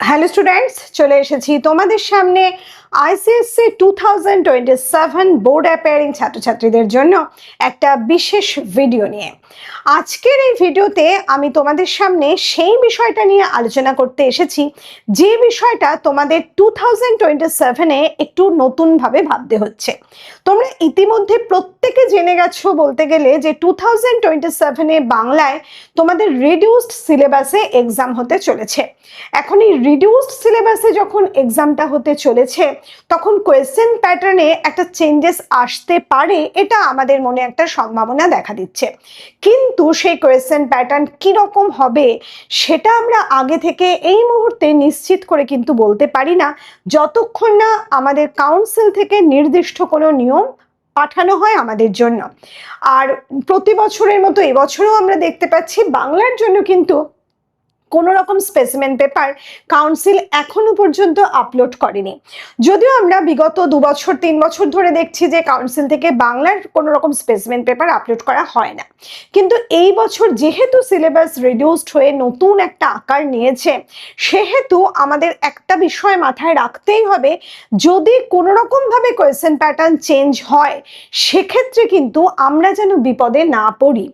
Hello students, চলে এসেছি তোমাদের সামনে আইসিএসসি 2027 বোর্ড অ্যাপিয়ারিং ছাত্রছাত্রীদের জন্য একটা বিশেষ ভিডিও নিয়ে। আজকের এই ভিডিওতে আমি তোমাদের সামনে সেই বিষয়টা নিয়ে আলোচনা করতে এসেছি যে বিষয়টা তোমাদের 2027-এ একটু নতুনভাবে ভাবতে হচ্ছে। তোমরা ইতিমধ্যে প্রত্যেকে জেনে গেছো বলতে গেলে যে 2027-এ বাংলায় তোমাদের রিডিউসড সিলেবাসে এক্সাম হতে চলেছে। এখন এই রিডিউসড সিলেবাসে যখন এক্সামটা হতে চলেছে তখন কোয়েশ্চেন প্যাটার্নে একটা চেঞ্জেস আসতে পারে, এটা আমাদের মনে একটা সম্ভাবনা দেখা দিচ্ছে। কিন্তু সেই কোয়েশ্চেন প্যাটার্ন কীরকম হবে সেটা আমরা আগে থেকে এই মুহূর্তে নিশ্চিত করে কিন্তু বলতে পারি না, যতক্ষণ না আমাদের কাউন্সিল থেকে নির্দিষ্ট কোনো নিয়ম পাঠানো হয় আমাদের জন্য। আর প্রতি বছরের মতো এবছরও আমরা দেখতে পাচ্ছি বাংলার জন্য কিন্তু কোনো রকম স্পেসিমেন পেপার কাউন্সিল এখনো পর্যন্ত আপলোড করেনি। যদিও আমরা বিগত 2-3 বছর ধরে দেখছি যে কাউন্সিল থেকে বাংলার কোনো রকম স্পেসিমেন পেপার আপলোড করা হয় না, কিন্তু এই বছর যেহেতু সিলেবাস রিডিউসড হয়ে নতুন একটা আকার নিয়েছে, সেহেতু আমাদের একটা বিষয় মাথায় রাখতেই হবে, যদি কোনো রকমভাবে কোয়েশ্চেন প্যাটার্ন চেঞ্জ হয় সেক্ষেত্রে কিন্তু আমরা যেন বিপদে না পড়ি।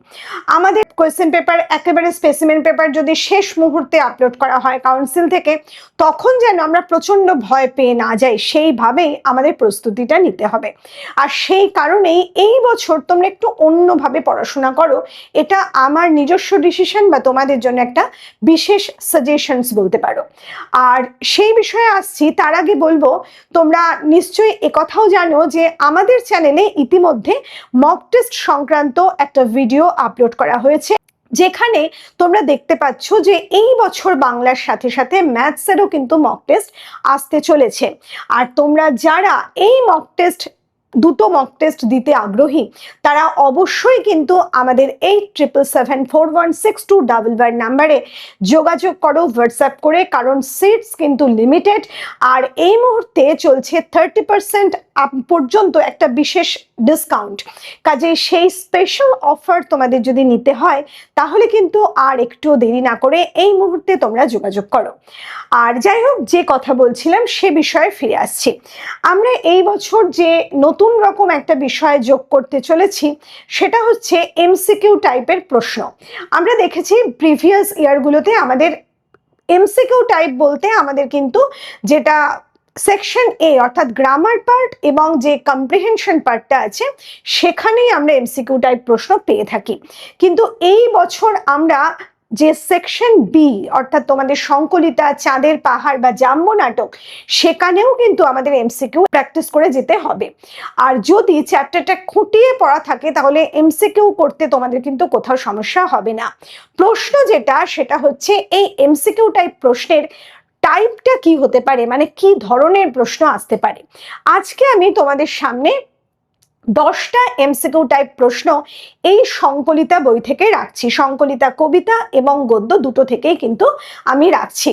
আমাদের কোয়েশ্চেন পেপার একেবারে স্পেসিমেন পেপার যদি শেষ মুহূর্তে আপলোড করা হয় কাউন্সিল থেকে, তখন যেন আমরা প্রচন্ড ভয় পেয়ে না যাই, সেইভাবেই আমাদের প্রস্তুতিটা নিতে হবে। আর সেই কারণেই এই বছর তোমরা একটু অন্যভাবে পড়াশোনা করো, এটা আমার নিজস্ব ডিসিশন বা তোমাদের জন্য একটা বিশেষ সাজেশনস বলতে পারো। আর সেই বিষয়ে আসছি, তার আগে বলবো তোমরা নিশ্চয়ই একথাও জানো যে আমাদের চ্যানেলে ইতিমধ্যে মক টেস্ট সংক্রান্ত একটা ভিডিও আপলোড করা হয়েছে, যেখানে তোমরা দেখতে পাচ্ছ যে এই বছর বাংলার সাথে সাথে ম্যাথসেরও কিন্তু মক টেস্ট আসতে চলেছে। আর তোমরা যারা এই দুটো মক টেস্ট দিতে আগ্রহী তারা অবশ্যই কিন্তু আমাদের 87741621 নাম্বারে যোগাযোগ করো হোয়াটসঅ্যাপ করে, কারণ সিটস কিন্তু লিমিটেড। আর এই মুহূর্তে চলছে 30% পর্যন্ত একটা বিশেষ ডিসকাউন্ট, কাজে সেই স্পেশাল অফার তোমাদের যদি নিতে হয় তাহলে কিন্তু আর একটু দেরি না করে এই মুহূর্তে তোমরা যোগাযোগ করো। আর যাই হোক, যে কথা বলছিলাম সে বিষয়ে ফিরে আসছি। আমরা এই বছর যে নতুন রকম একটা বিষয় যোগ করতে চলেছি সেটা হচ্ছে এমসিকিউ টাইপের প্রশ্ন। আমরা দেখেছি প্রিভিয়াস ইয়ারগুলোতে আমাদের এমসিকিউ টাইপ বলতে আমাদের কিন্তু যেটা সেকশন এ অর্থাৎ গ্রামার পার্ট এবং যে কম্প্রিহেনশন পার্টটা আছে সেখানেই আমরা এমসিকিউ টাইপ প্রশ্ন পেয়ে থাকি। কিন্তু এই বছর আমরা যে সেকশন বি অর্থাৎ তোমাদের সংকলিতা, চাঁদের পাহাড় বা জাম্ব নাটক, সেখানেও কিন্তু আমাদের এমসিকিউ প্র্যাকটিস করে যেতে হবে। আর যদি চ্যাপ্টারটা খুঁটিয়ে পড়া থাকে তাহলে এমসিকিউ করতে তোমাদের কিন্তু কোথাও সমস্যা হবে না। প্রশ্ন যেটা সেটা হচ্ছে এই এমসিকিউ টাইপ প্রশ্নের টাইপটা কি হতে পারে, মানে কি ধরনের প্রশ্ন আসতে পারে। আজকে আমি তোমাদের সামনে 10টা এমসিকিউ টাইপ প্রশ্ন এই সংকলিতা বই থেকে রাখছি। সংকলিতা কবিতা এবং গদ্য দুটো থেকেই কিন্তু আমি রাখছি।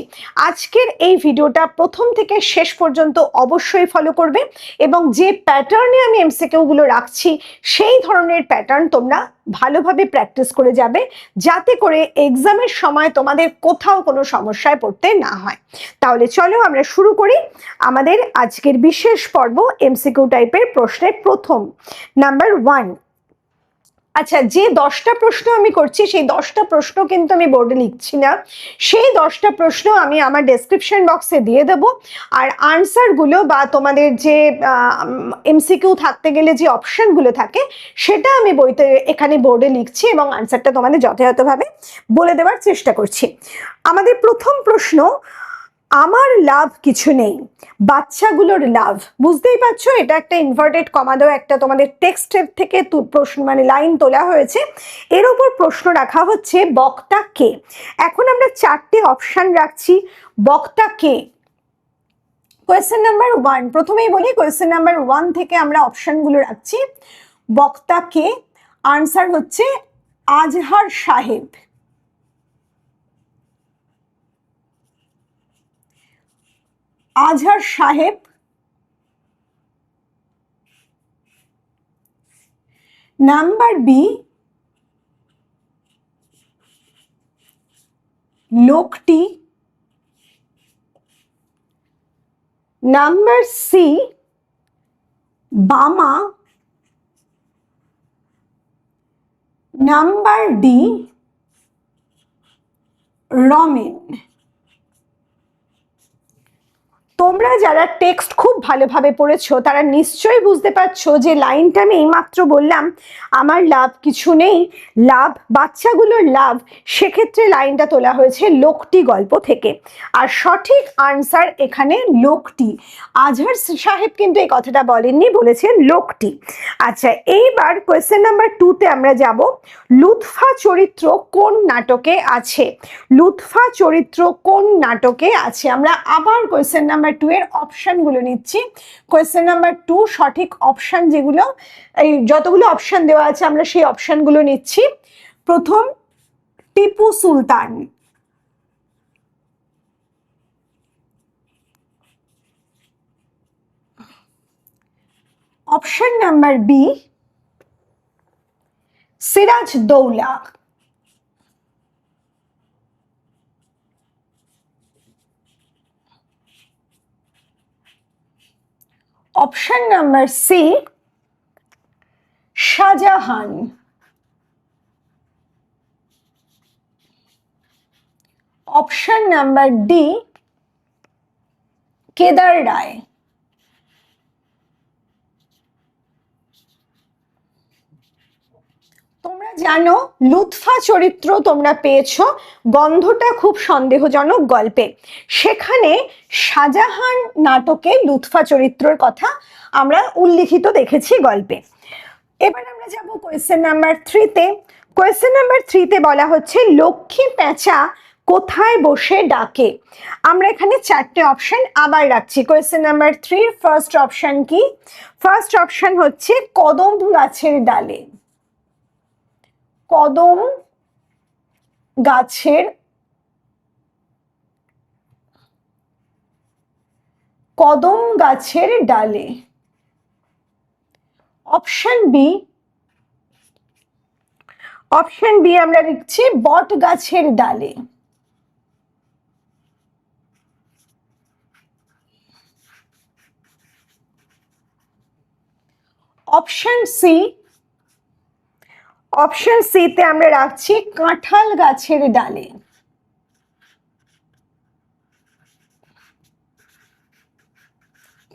আজকের এই ভিডিওটা প্রথম থেকে শেষ পর্যন্ত অবশ্যই ফলো করবে এবং যে প্যাটার্নে আমি এমসিকিউ গুলো রাখছি সেই ধরনের প্যাটার্ন তোমরা ভালোভাবে প্র্যাকটিস করে যাবে, যাতে করে এক্সামের সময় তোমাদের কোথাও কোনো সমস্যায় পড়তে না হয়। তাহলে চলো আমরা শুরু করি আমাদের আজকের বিশেষ পর্ব এমসিকিউ টাইপের প্রশ্নের প্রথম নাম্বার 1। আচ্ছা, যে 10টা প্রশ্ন আমি করছি সেই 10টা প্রশ্ন কিন্তু আমি বোর্ডে লিখছি না, সেই 10টা প্রশ্ন আমি আমার ডেসক্রিপশন বক্সে দিয়ে দেব। আর আনসারগুলো বা তোমাদের যে এমসিকিউ থাকতে গেলে যে অপশনগুলো থাকে সেটা আমি বইতে এখানে বোর্ডে লিখছি এবং আনসারটা তোমাদের যথাযথভাবে বলে দেওয়ার চেষ্টা করছি। আমাদের প্রথম প্রশ্ন, আমার লাভ কিছু নেই, বাচ্চাগুলোর লাভ। বুঝতেই পারছো এটা একটা ইনভার্টেড কমা দেওয়া একটা তোমাদের টেক্সটের থেকে প্রশ্ন মানে লাইন তোলা হয়েছে, এর উপর প্রশ্ন রাখা হচ্ছে বক্তা কে। এখন আমরা 4টে অপশন রাখছি, বক্তা কে। কোয়েশ্চেন নাম্বার 1, প্রথমেই বলি কোয়েশ্চেন নাম্বার 1 থেকে আমরা অপশনগুলো রাখছি। বক্তা কে, আনসার হচ্ছে আজহার সাহেব। আজহার সাহেব। নাম্বার বি, লোকটি নাম্বার সি বামা, নাম্বার ডি রমেন। তোমরা যারা টেক্সট খুব ভালোভাবে পড়েছো তারা নিশ্চয়ই বুঝতে পারছো যে লাইনটা আমি এইমাত্র বললাম আমার লাভ কিছু নেই, লাভ বাচ্চাগুলোর লাভ, সেক্ষেত্রে লাইনটা তোলা হয়েছে লোকটি গল্প থেকে। আর সঠিক আনসার এখানে লোকটি। আজহার সাহেব কিন্তু এই কথাটা বলেননি, বলেছেন লোকটি। আচ্ছা, এইবার কোয়েশ্চেন নাম্বার 2-তে আমরা যাব। লুৎফা চরিত্র কোন নাটকে আছে? লুৎফা চরিত্র কোন নাটকে আছে? আমরা আবার কোয়েশ্চেন নাম্বার 2 এর অপশনগুলো নিচ্ছি। কোয়েশ্চেন নাম্বার 2 সঠিক অপশন যেগুলো, এই যতগুলো অপশন দেওয়া আছে আমরা সেই অপশনগুলো নিচ্ছি। প্রথম Tipu Sultan, option number B Siraj Daula, option number C Shahjahan, option number D Kedar Rai. তোমরা জানো লুৎফা চরিত্র তোমরা পেয়েছো গন্ধটা খুব সন্দেহজনক গল্পে, সেখানে শাহজাহান নাটকে লুৎফা চরিত্রের কথা আমরা উল্লিখিত দেখেছি গল্পে। এবার আমরা যাব কোয়েশ্চেন নাম্বার 3-তে। কোয়েশ্চেন নাম্বার 3-তে বলা হচ্ছে লক্ষ্মী পেঁচা কোথায় বসে ডাকে? আমরা এখানে 4টে অপশন আবার রাখছি। কোয়েশ্চেন নাম্বার 3 ফার্স্ট অপশন কি? ফার্স্ট অপশন হচ্ছে কদম গাছের ডালে, কদম গাছের ডালে। অপশন বি আমরা লিখছি বট গাছের ডালে। অপশন সিতে আমরা রাখছি কাঁঠাল গাছের ডালে।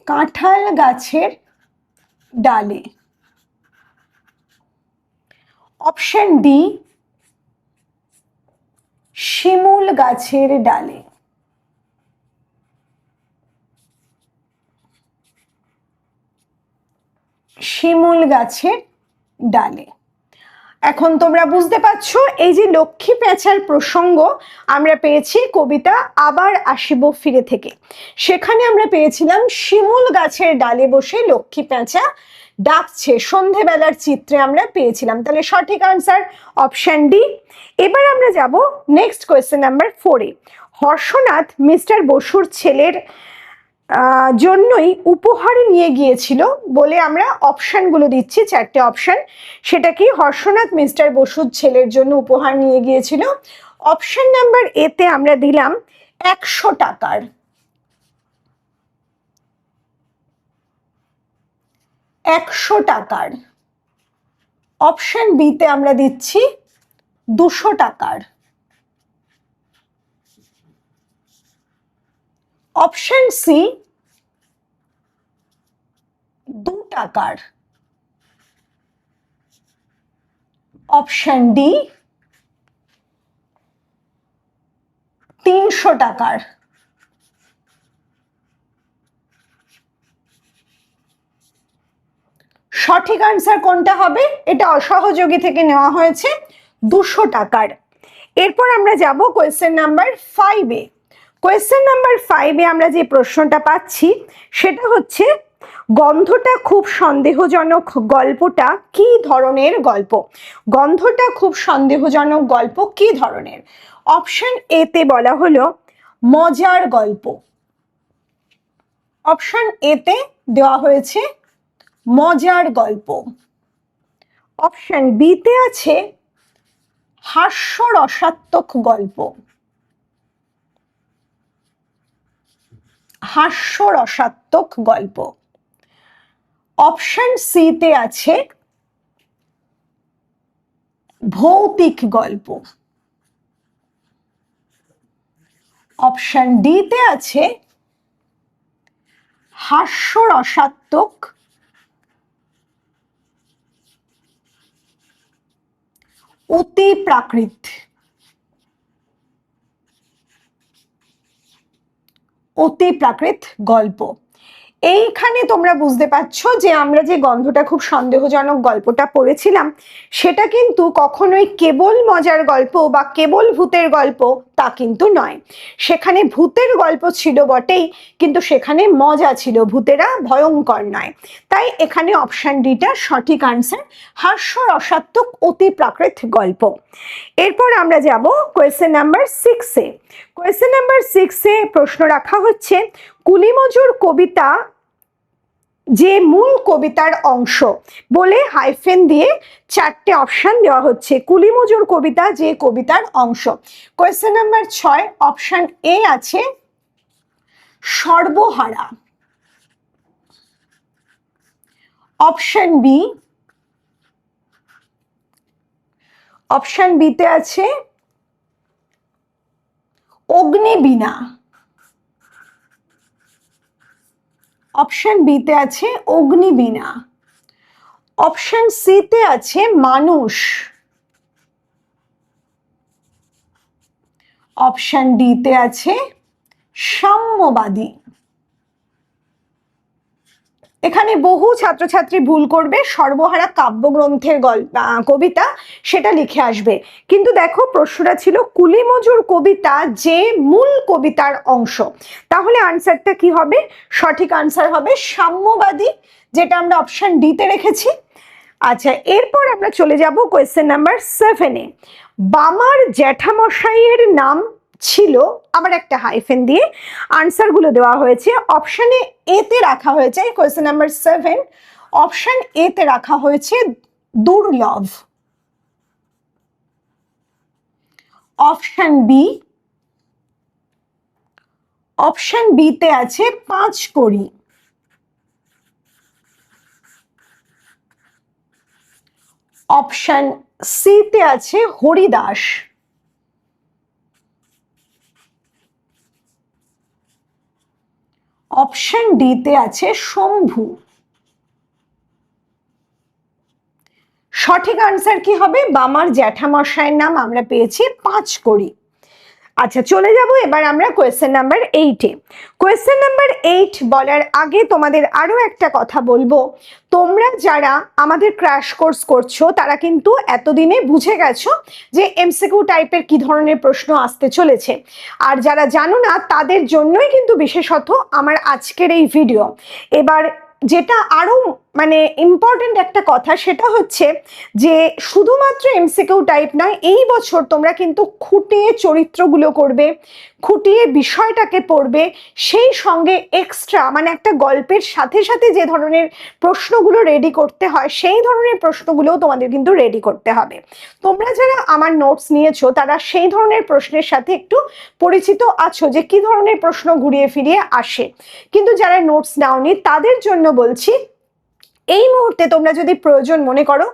কাঁঠাল গাছের ডালে। অপশন ডি শিমুল গাছের ডালে। শিমুল গাছের ডালে। এখন তোমরা বুঝতে পারছো এই যে লক্ষ্মী পেঁচার প্রসঙ্গ আমরা পেয়েছি কবিতা আবার আসিব ফিরে থেকে, সেখানে আমরা পেয়েছিলাম শিমুল গাছের ডালে বসে লক্ষ্মী পেঁচা ডাকছে, সন্ধেবেলার চিত্রে আমরা পেয়েছিলাম। তাহলে সঠিক আনসার অপশন ডি। এবার আমরা যাব নেক্সট কোয়েশ্চেন নাম্বার 4-এ। হর্ষনাথ মিস্টার বসুর ছেলের জন্যই উপহার নিয়ে গিয়েছিল বলে আমরা অপশনগুলো দিচ্ছি, 4টে অপশন। সেটা কি? হর্ষনাথ মিস্টার বসুর ছেলের জন্য উপহার নিয়ে গিয়েছিল। অপশন নাম্বার এতে আমরা দিলাম 100 টাকার। 100 টাকার। অপশন বিতে আমরা দিচ্ছি 200 টাকার। অপশন সি 2 টাকার। অপশন ডি 300 টাকার। সঠিক আনসার কোনটা হবে? এটা অসহযোগী থেকে নেওয়া হয়েছে, 200 টাকার। এরপর আমরা যাব কোয়েশ্চেন নাম্বার 5-এ। কোয়েশ্চেন নাম্বার 5-এ আমরা যে প্রশ্নটা পাচ্ছি সেটা হচ্ছে গন্ধটা খুব সন্দেহজনক গল্পটা কি ধরনের গল্প? গন্ধটা খুব সন্দেহজনক গল্প কি ধরনের? অপশন এতে বলা হলো মজার গল্প। অপশন এতে দেওয়া হয়েছে মজার গল্প। অপশন বিতে আছে হাস্যরসাত্মক গল্প। হাস্যরসাত্মক গল্প। অপশন সি তে আছে ভৌতিক গল্প। অপশন ডি তে আছে হাস্যরসাত্মক অতি প্রাকৃত। অতি প্রাকৃত গল্প। এইখানে তোমরা বুঝতে পারছো যে আমরা যে গন্ধটা খুব সন্দেহজনক গল্পটা পড়েছিলাম সেটা কিন্তু কখনোই কেবল মজার গল্প বা কেবল ভূতের গল্প তা কিন্তু নয়। সেখানে ভূতের গল্প ছিল বটেই, কিন্তু সেখানে মজা ছিল, ভূতেরা ভয়ঙ্কর নয়। তাই এখানে অপশন ডিটা সঠিক আনসার, হাস্যরসাত্মক অতি প্রাকৃত গল্প। এরপর আমরা যাব কোয়েশ্চেন নাম্বার 6-এ। কোয়েশ্চেন নাম্বার 6-এ প্রশ্ন রাখা হচ্ছে কুলিমজুর কবিতা যে মূল কবিতার অংশ বলে হাইফেন দিয়ে 4টে অপশন দেওয়া হচ্ছে। কুলিমজুর কবিতা যে কবিতার অংশ। কোয়েশ্চেন নাম্বার 6 অপশন এ আছে সর্বহারা। অপশন বি, অপশন বিতে আছে অগ্নিবীণা। অপশন বিতে আছে অগ্নিবীণা। অপশন সি তে আছে মানুষ। অপশন ডি তে আছে সাম্যবাদী। এখানে বহু ছাত্রছাত্রী ভুল করবে, সর্বহারা কাব্যগ্রন্থের কবিতা সেটা লিখে আসবে, কিন্তু দেখো প্রশ্নটা ছিল কুলিমজুর কবিতা যে মূল কবিতার অংশ। তাহলে আনসারটা কি হবে? সঠিক আনসার হবে সাম্যবাদী, যেটা আমরা অপশন ডি তে রেখেছি। আচ্ছা, এরপর আমরা চলে যাব কোয়েশ্চেন নাম্বার 7-এ। বামার জ্যাঠামশাইয়ের নাম ছিল, আবার একটা হাইফেন দিয়ে আনসারগুলো দেওয়া হয়েছে। অপশনে এ তে রাখা হয়েছে কোয়েশ্চেন নাম্বার 7, অপশন এ তে রাখা হয়েছে দুর্লভ। অপশন বি, অপশন বি তে আছে পাঁচকড়ি। অপশন সি তে আছে হরিদাস। অপশন ডি তে আছে শম্ভু। সঠিক আনসার কি হবে? বামার জ্যাঠামশাইয়ের নাম আমরা পেয়েছি পাঁচকড়ি। আচ্ছা, চলে যাব এবার আমরা কোয়েশ্চেন নাম্বার 8-এ। কোয়েশ্চেন নাম্বার 8 বলার আগে তোমাদের আরো একটা কথা বলবো। তোমরা যারা আমাদের ক্র্যাশ কোর্স করছো তারা কিন্তু এতদিনে বুঝে গেছো যে এমসিকিউ টাইপের কি ধরনের প্রশ্ন আসতে চলেছে, আর যারা জানো না তাদের জন্যই কিন্তু বিশেষত আমার আজকের এই ভিডিও। এবার যেটা আরো মানে ইম্পর্টেন্ট একটা কথা সেটা হচ্ছে যে শুধুমাত্র এমসিকিউ টাইপ নয়, এই বছর তোমরা কিন্তু খুঁটিয়ে চরিত্রগুলো করবে, খুঁটিয়ে বিষয়টাকে পড়বে, সেই সঙ্গে এক্সট্রা মানে একটা গল্পের সাথে সাথে যে ধরনের প্রশ্নগুলো রেডি করতে হয় সেই ধরনের প্রশ্নগুলোও তোমাদের কিন্তু রেডি করতে হবে। তোমরা যারা আমার নোটস নিয়েছো তারা সেই ধরনের প্রশ্নের সাথে একটু পরিচিত আছো যে কি ধরনের প্রশ্ন ঘুরিয়ে ফিরিয়ে আসে, কিন্তু যারা নোটস নাওনি তাদের জন্য বলছি এই মুহূর্তে তোমরা যদি প্রয়োজন মনে করো,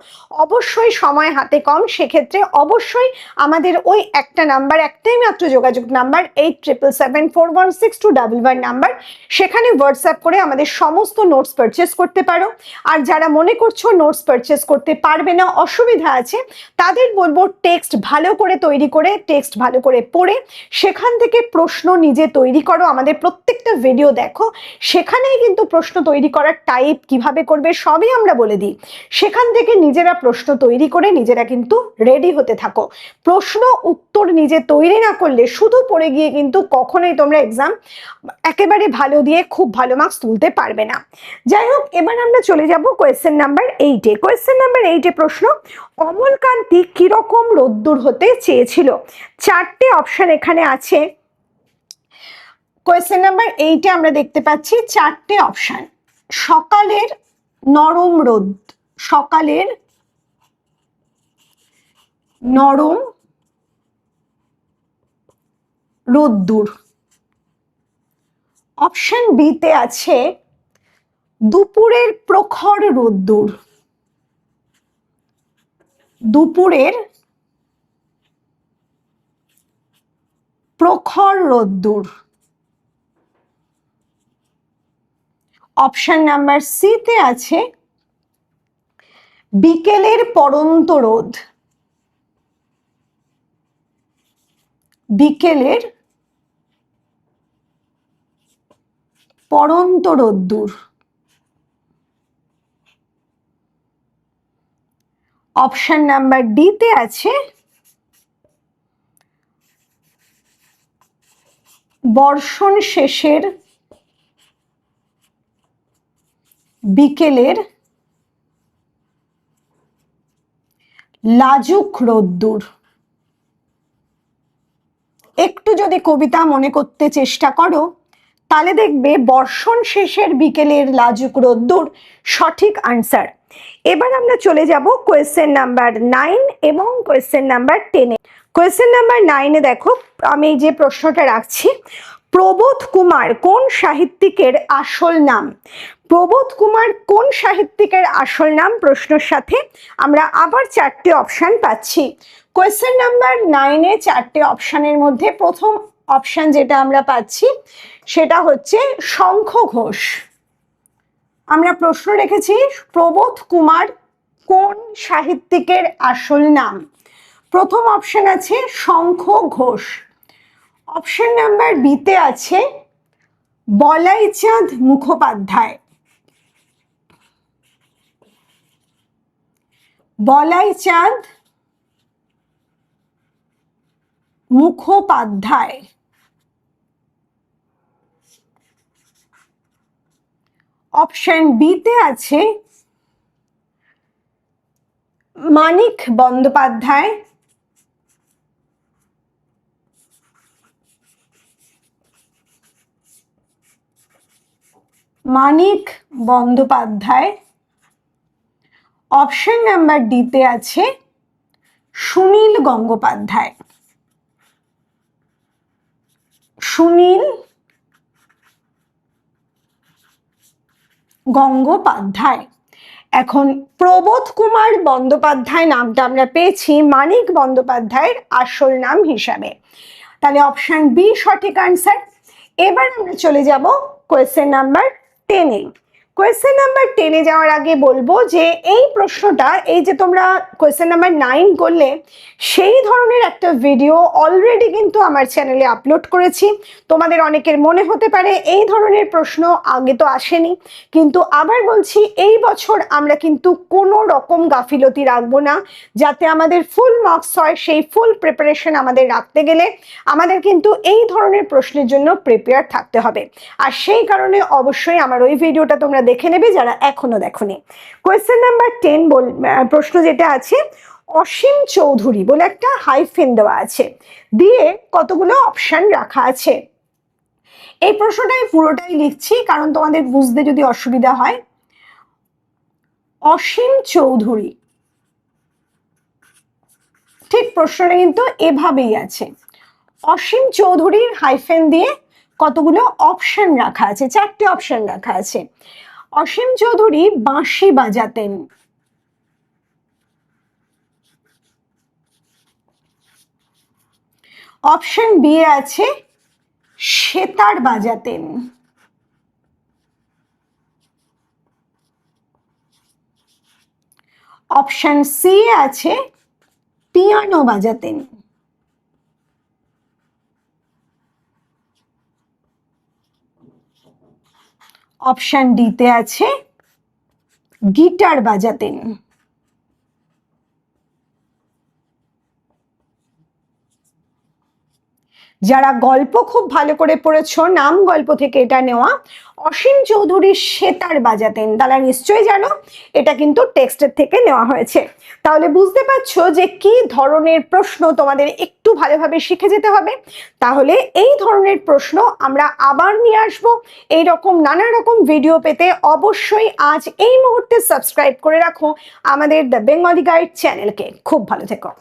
অবশ্যই সময় হাতে কম, সেক্ষেত্রে অবশ্যই আমাদের ওই একটা নাম্বার, একটাই মাত্র যোগাযোগ নাম্বার 8774162111 নাম্বার, সেখানে হোয়াটসঅ্যাপ করে আমাদের সমস্ত নোটস পারচেস করতে পারো। আর যারা মনে করছো নোটস পারচেস করতে পারবে না, অসুবিধা আছে, তাদের বলবো টেক্সট ভালো করে তৈরি করে, টেক্সট ভালো করে পড়ে সেখান থেকে প্রশ্ন নিজে তৈরি করো। আমাদের প্রত্যেকটা ভিডিও দেখো, সেখানেই কিন্তু প্রশ্ন তৈরি করার টাইপ কিভাবে করবে সবই আমরা বলে দিই। সেখান থেকে নিজেরা প্রশ্ন তৈরি করে নিজেরা কিন্তু রেডি হতে থাকো। প্রশ্ন উত্তর নিজে তৈরি না করলে শুধু পড়ে গিয়ে কিন্তু কখনোই তোমরা এক্সাম একেবারে ভালো দিয়ে খুব ভালো মার্কস তুলতে পারবে না। যাই হোক, এবার আমরা চলে যাব কোয়েশ্চেন নাম্বার 8-এ। কোয়েশ্চেন নাম্বার 8-এ প্রশ্ন, অমলকান্তি কিরকম রোদ্দুর হতে চেয়েছিল? 4টে অপশন এখানে আছে। কোয়েশ্চেন নাম্বার 8-এ আমরা দেখতে পাচ্ছি 4টে অপশন। সকালের নরম রোদ, সকালের নরম রোদ্দুর, অপশন বি তে আছে দুপুরের প্রখর রোদ্দুর। দুপুরের প্রখর রোদ্দুর। অপশন নাম্বার সি তে আছে বিকেলের পড়ন্ত রোদ। বিকেলের পড়ন্ত রোদ্দুর। অপশন নাম্বার ডি তে আছে বর্ষণ শেষের বিকেলের লাজুক রোদ্দুর। একটু যদি কবিতা মনে করতে চেষ্টা করো তাহলে দেখবে বর্ষণ শেষের বিকেলের লাজুক রোদ্দুর সঠিক আনসার। এবার আমরা চলে যাব কোয়েশ্চেন নাম্বার 9 এবং কোয়েশ্চেন নাম্বার 10 এ। কোয়েশ্চেন নাম্বার 9 এ দেখো আমি যে প্রশ্নটা রাখছি, প্রবোধ কুমার কোন সাহিত্যিকের আসল নাম? প্রবোধ কুমার কোন সাহিত্যিকের আসল নাম প্রশ্নের সাথে আমরা আবার 4টে অপশন পাচ্ছি। কোয়েশ্চেন নাম্বার 9 এ 4টে অপশনের মধ্যে প্রথম অপশন যেটা আমরা পাচ্ছি সেটা হচ্ছে শঙ্খ ঘোষ। আমরা প্রশ্ন রেখেছি প্রবোধ কুমার কোন সাহিত্যিকের আসল নাম। প্রথম অপশন আছে Shankha Ghosh. Option number B তে আছে বলাইচাঁদ মুখোপাধ্যায়। বলাইচাঁদ মুখোপাধ্যায়। অপশন বি তে আছে Manik Bandyopadhyay. Manik Bandyopadhyay. Option number D তে আছে সুনীল গঙ্গোপাধ্যায়। সুনীল গঙ্গোপাধ্যায়। এখন প্রবোধ কুমার বন্দ্যোপাধ্যায় নামটা আমরা পেয়েছি মানিক বন্দ্যোপাধ্যায়ের আসল নাম হিসাবে, তাহলে অপশন বি সঠিক আনসার। এবার আমরা চলে যাব কোয়েশ্চেন নাম্বার 10 এ। কোয়েশ্চেন নাম্বার 10 এ যাওয়ার আগে বলবো যে এই প্রশ্নটা, এই যে তোমরা কোয়েশ্চেন নাম্বার 9 করলে সেই ধরনের একটা ভিডিও অলরেডি কিন্তু আমার চ্যানেলে আপলোড করেছি। তোমাদের অনেকের মনে হতে পারে এই ধরনের প্রশ্ন আগে তো আসেনি, কিন্তু আবার বলছি এই বছর আমরা কিন্তু কোনো রকম গাফিলতি রাখবো না, যাতে আমাদের ফুল মার্কস হয়। সেই ফুল প্রিপারেশন আমাদের রাখতে গেলে আমাদের কিন্তু এই ধরনের প্রশ্নের জন্য প্রিপেয়ার থাকতে হবে, আর সেই কারণে অবশ্যই আমার ওই ভিডিওটা তোমরা দেখে নেবে যারা এখনো দেখোনি। কোয়েশ্চেন নাম্বার 10 প্রশ্ন যেটা আছে, অসীম চৌধুরী বলে একটা হাইফেন দেওয়া আছে, দিয়ে কতগুলো অপশন রাখা আছে। এই প্রশ্নটাই পুরোটাই লিখছি কারণ তোমাদের বুঝতে যদি অসুবিধা হয়। অসীম চৌধুরী, ঠিক প্রশ্নটা কিন্তু এভাবেই আছে। অসীম চৌধুরীর হাইফেন দিয়ে কতগুলো অপশন রাখা আছে, 4টে অপশন রাখা আছে। অসীম চৌধুরী বাঁশি বাজাতেন। অপশন বি আছে সেতার বাজাতেন। অপশন সি আছে পিয়ানো বাজাতেন। অপশন ডি তে আছে গিটার বাজাতেন। যারা গল্প খুব ভালো করে পড়েছো, নাম গল্প থেকে এটা নেওয়া, অসীম চৌধুরী সেতার বাজাতেন, তারা নিশ্চয়ই জানো এটা কিন্তু টেক্সটের থেকে নেওয়া হয়েছে। তাহলে বুঝতে পারছো যে কি ধরনের প্রশ্ন তোমাদের একটু ভালোভাবে শিখে যেতে হবে। তাহলে এই ধরনের প্রশ্ন আমরা আবার নিয়ে আসবো। এইরকম নানা রকম ভিডিও পেতে অবশ্যই আজ এই মুহূর্তে সাবস্ক্রাইব করে রাখো আমাদের দ্য বেঙ্গলি গাইড চ্যানেলকে। খুব ভালো থেকো।